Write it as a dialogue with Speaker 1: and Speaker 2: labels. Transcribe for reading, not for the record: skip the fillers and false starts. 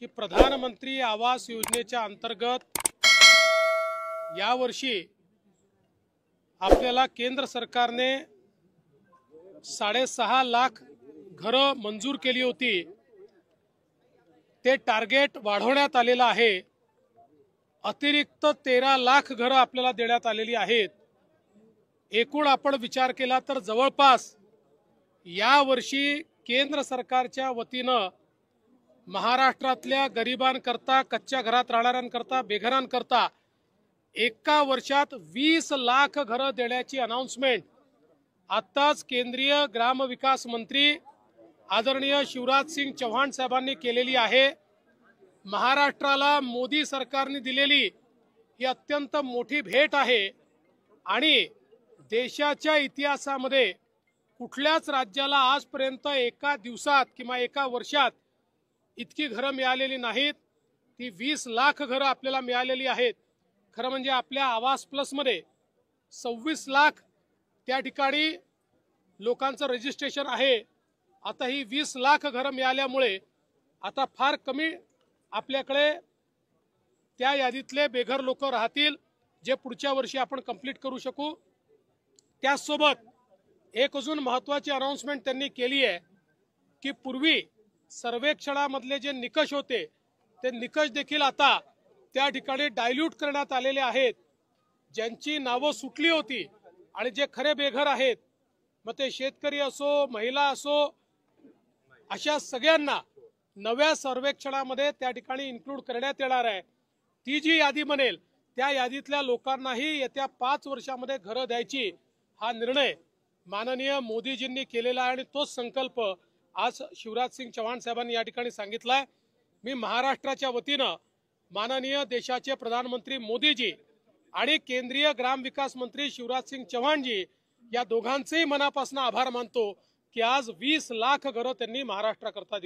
Speaker 1: की प्रधानमंत्री आवास योजनेच्या अंतर्गत यावर्षी आपल्याला केंद्र सरकारने 6.5 लाख घरं मंजूर केली होती। ते टार्गेट वाढवण्यात आलेलं आहे। अतिरिक्त 13 लाख घरं आपल्याला देण्यात आलेली आहेत। एकूण आपण विचार केला तर जवळपास या वर्षी केंद्र सरकारच्या वतीनं महाराष्ट्रातल्या गरिबांकरता, कच्च्या घरात राहणाऱ्यांकरता, बेघरांकरता एका वर्षात 20 लाख घरं देण्याची अनाउन्समेंट आताच केंद्रीय ग्रामविकास मंत्री आदरणीय शिवराज सिंग चौहान साहेबांनी केलेली आहे। महाराष्ट्राला मोदी सरकारने दिलेली ही अत्यंत मोठी भेट आहे आणि देशाच्या इतिहासामध्ये कुठल्याच राज्याला आजपर्यंत एका दिवसात किंवा एका वर्षात इतकी घरं मिळालेली नाहीत। ती 20 लाख घरं आपल्याला मिळालेली आहेत। खरं म्हणजे आपल्या आवास प्लस मध्ये 26 लाख त्या ठिकाणी लोकांचं रजिस्ट्रेशन आहे। आता ही 20 लाख घरं मिळाल्यामुळे आता फार कमी आपल्याकडे त्या यादीतले बेघर लोक राहतील, जे पुढच्या वर्षी आपण कंप्लीट करू शकू। त्यासोबत एक अजून महत्त्वाची अनाउन्समेंट त्यांनी केली आहे की पूर्वी सर्वेक्षणामधले जे निकष होते ते निकष देखील आता त्या ठिकाणी डायल्यूट करण्यात आलेले आहेत। ज्यांची नावं सुटली होती आणि जे खरे बेघर आहेत, मग ते शेतकरी असो, महिला असो, अशा सगळ्यांना नव्या सर्वेक्षणामध्ये त्या ठिकाणी इन्क्लूड करण्यात येणार आहे। ती जी यादी बनेल त्या यादीतल्या लोकांनाही येत्या 5 वर्षामध्ये घरं द्यायची हा निर्णय माननीय मोदीजींनी केलेला आहे आणि तोच संकल्प आज शिवराज सिंग चौहान साहेबांनी या ठिकाणी सांगितलाय। मी महाराष्ट्राच्या वतीनं माननीय देशाचे प्रधानमंत्री मोदीजी आणि केंद्रीय ग्रामविकास मंत्री शिवराज सिंग चौहानजी या दोघांचेही मनापासून आभार मानतो की आज 20 लाख घरं त्यांनी महाराष्ट्राकरता दिली।